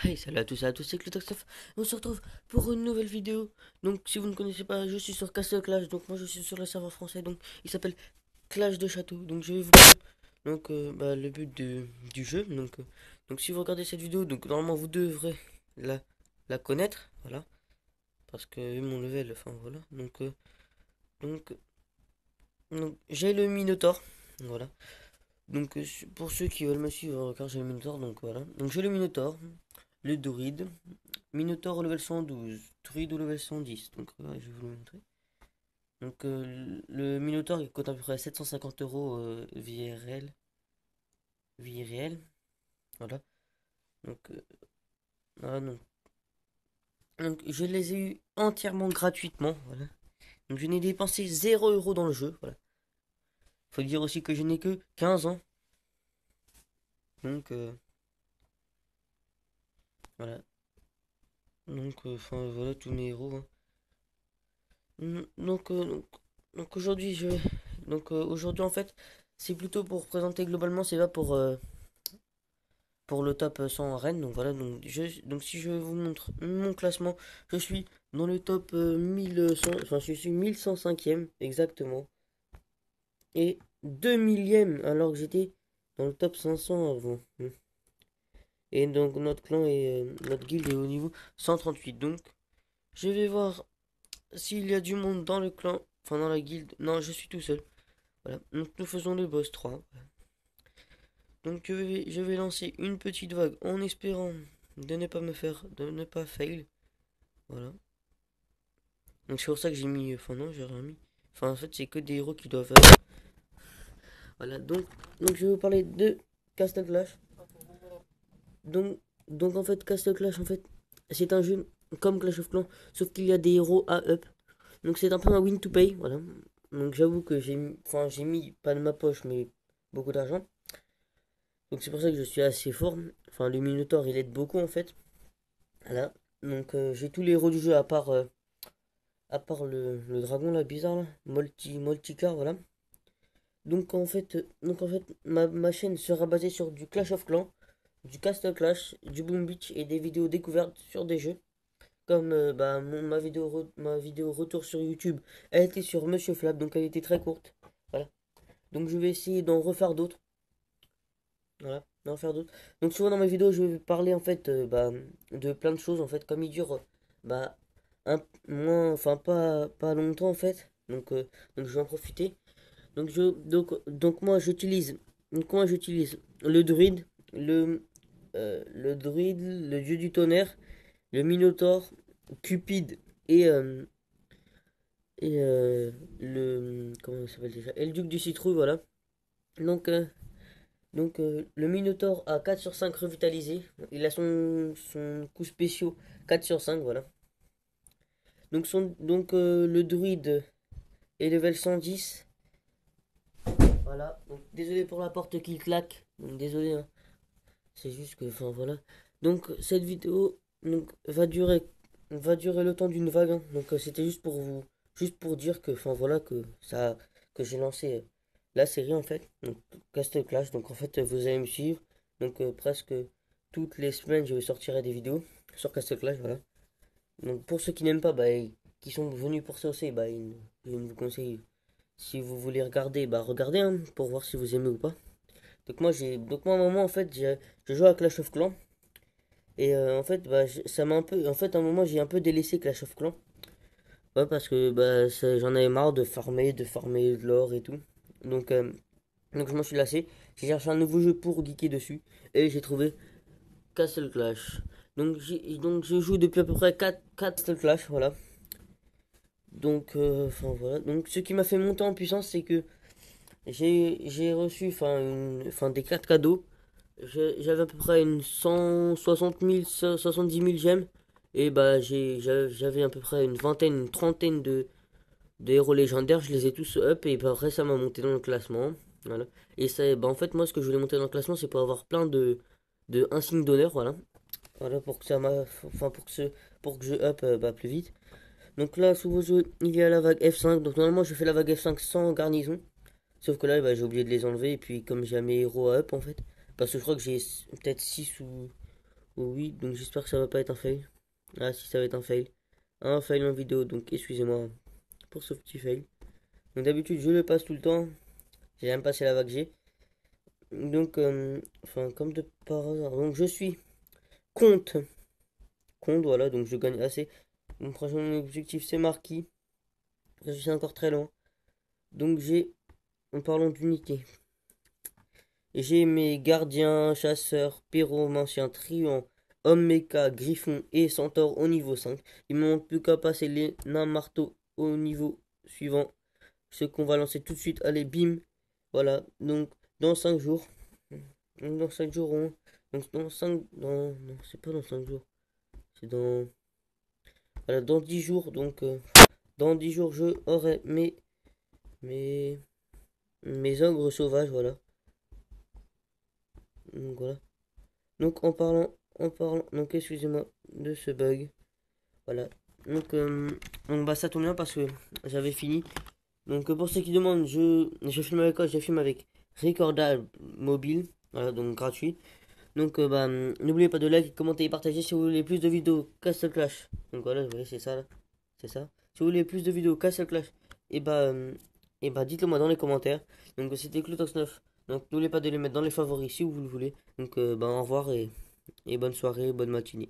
Hey, salut à tous et à tous, c'est Clotoxtef. On se retrouve pour une nouvelle vidéo. Donc, si vous ne connaissez pas, je suis sur Castle Clash. Donc, moi, je suis sur le serveur français. Donc, il s'appelle Clash de Château. Donc, je vais vous parler. Donc, le but du jeu. Donc, si vous regardez cette vidéo, donc, normalement, vous devrez la, la connaître. Voilà. Parce que, vu mon level, enfin, voilà. Donc, j'ai le Minotaur. Voilà. Donc, pour ceux qui veulent me suivre, car j'ai le Minotaur. Donc, voilà. Donc, j'ai le Minotaur, le Druide. Minotaur au level 112, Druide au level 110. Donc je vais vous le montrer. Donc le Minotaur il coûte à peu près 750 euros vie réelle. Vie réelle. Voilà. Donc, voilà, donc je les ai eu entièrement gratuitement. Voilà. Donc je n'ai dépensé 0 € dans le jeu. Voilà. Faut dire aussi que je n'ai que 15 ans. Donc voilà. Donc enfin voilà tous mes héros, hein. Mm, donc aujourd'hui je vais. Donc aujourd'hui en fait c'est plutôt pour présenter globalement, c'est pas pour le top 100 arène. Donc voilà, donc si je vous montre mon classement, je suis dans le top 1100, enfin je suis 1105e exactement. Et 2 millième alors que j'étais dans le top 500 avant. Et donc notre clan et notre guilde est au niveau 138. Donc je vais voir s'il y a du monde dans le clan, enfin dans la guilde. Non, je suis tout seul. Voilà, donc nous faisons le boss 3. Donc je vais lancer une petite vague en espérant de ne pas fail. Voilà. Donc c'est pour ça que j'ai mis, enfin non, j'ai rien mis. Enfin en fait c'est que des héros qui doivent. Voilà. Donc je vais vous parler de Castle Clash. Donc donc en fait Castle Clash en fait c'est un jeu comme Clash of Clans, sauf qu'il y a des héros à up. Donc c'est un peu un win to pay. Voilà. Donc j'avoue que j'ai mis pas de ma poche mais beaucoup d'argent. Donc c'est pour ça que je suis assez fort. Enfin le Minotaur il aide beaucoup en fait. Voilà. Donc j'ai tous les héros du jeu à part le dragon là bizarre là, Multicar, voilà. Donc en fait ma chaîne sera basée sur du Clash of Clans, du Castle Clash, du Boom Beach et des vidéos découvertes sur des jeux. Comme ma vidéo retour sur YouTube, elle était sur Monsieur Flap, donc elle était très courte. Voilà. Donc je vais essayer d'en refaire d'autres. Voilà, d'en faire d'autres. Donc souvent dans mes vidéos, je vais parler en fait de plein de choses en fait, comme il dure bah un moins, enfin pas longtemps en fait. Donc je vais en profiter. Donc moi j'utilise le druide, le dieu du tonnerre, le minotaure, Cupid et le comment il s'appelle déjà? Et le duc du citrouille, voilà. Donc le Minotaur a 4 sur 5 revitalisé. Il a son coup spéciaux 4 sur 5, voilà. Donc le druide est level 110. Voilà. Donc désolé pour la porte qui claque. Donc désolé, hein. C'est juste que, enfin voilà. Donc cette vidéo va durer le temps d'une vague, hein. Donc c'était juste pour dire que, enfin voilà, que j'ai lancé la série en fait. Donc Castle Clash. Donc en fait vous allez me suivre. Donc presque toutes les semaines je vais sortir des vidéos sur Castle Clash, voilà. Donc pour ceux qui n'aiment pas, bah, et qui sont venus pour ça aussi, bah, je vous conseille, si vous voulez regarder, bah regardez, hein, pour voir si vous aimez ou pas. Donc moi à un moment en fait je joue à Clash of Clans. Et en fait, bah, ça m'a un peu. En fait, à un moment, j'ai un peu délaissé Clash of Clans. Ouais, parce que bah, j'en avais marre de farmer de l'or et tout. Donc, euh, donc je m'en suis lassé. J'ai cherché un nouveau jeu pour geeker dessus. Et j'ai trouvé Castle Clash. Donc je joue depuis à peu près 4 Castle Clash, voilà. Donc, enfin voilà. Donc ce qui m'a fait monter en puissance, c'est que j'ai reçu des cartes cadeaux. J'avais à peu près une 160 000, 70 000 gemmes. Et bah j'avais à peu près une vingtaine, une trentaine de héros légendaires. Je les ai tous up et bah, après ça m'a monté dans le classement. Voilà. Et ça, bah en fait moi ce que je voulais monter dans le classement c'est pour avoir plein de insignes d'honneur. Voilà. Voilà pour que ça m'a. Enfin pour que je up bah, plus vite. Donc là sous vos yeux il y a la vague F5. Donc normalement je fais la vague F5 sans garnison. Sauf que là, bah, j'ai oublié de les enlever. Et puis, comme j'ai mes héros à up, en fait. Parce que je crois que j'ai peut-être 6 ou Oui, donc j'espère que ça va pas être un fail. Ah si, ça va être un fail. Un fail en vidéo, donc excusez-moi pour ce petit fail. Donc d'habitude je le passe tout le temps. J'ai même passé la vague G. Donc, enfin, comme de par hasard. Donc je suis compte. Compte, voilà, donc je gagne assez. Mon prochain objectif c'est marquis. Je suis encore très loin. Donc j'ai, en parlant d'unité, j'ai mes gardiens, chasseurs, pyromanciens, truands, hommes méca, griffons et centaures au niveau 5. Il me manque plus qu'à passer les nains marteaux au niveau suivant. Ce qu'on va lancer tout de suite. Allez, bim. Voilà, donc dans 5 jours. Donc dans 5 jours, donc dans 5. Non, c'est pas dans 5 jours. C'est dans. Voilà, dans 10 jours. Donc dans 10 jours, je aurai mes, mes ogres sauvages. Voilà. Donc voilà. Donc en parlant, donc excusez-moi de ce bug. Voilà. Donc, bah ça tombe bien parce que j'avais fini. Donc pour ceux qui demandent, je filme avec quoi? Je filme avec Recorda mobile. Voilà, donc gratuit. Donc bah n'oubliez pas de liker, commenter et partager si vous voulez plus de vidéos Castle Clash. Donc voilà, vous voyez c'est ça là. C'est ça. Si vous voulez plus de vidéos Castle Clash, et bah dites-le moi dans les commentaires. Donc c'était Clotox 9. Donc n'oubliez pas de les mettre dans les favoris si vous le voulez. Donc bah au revoir et bonne soirée, bonne matinée.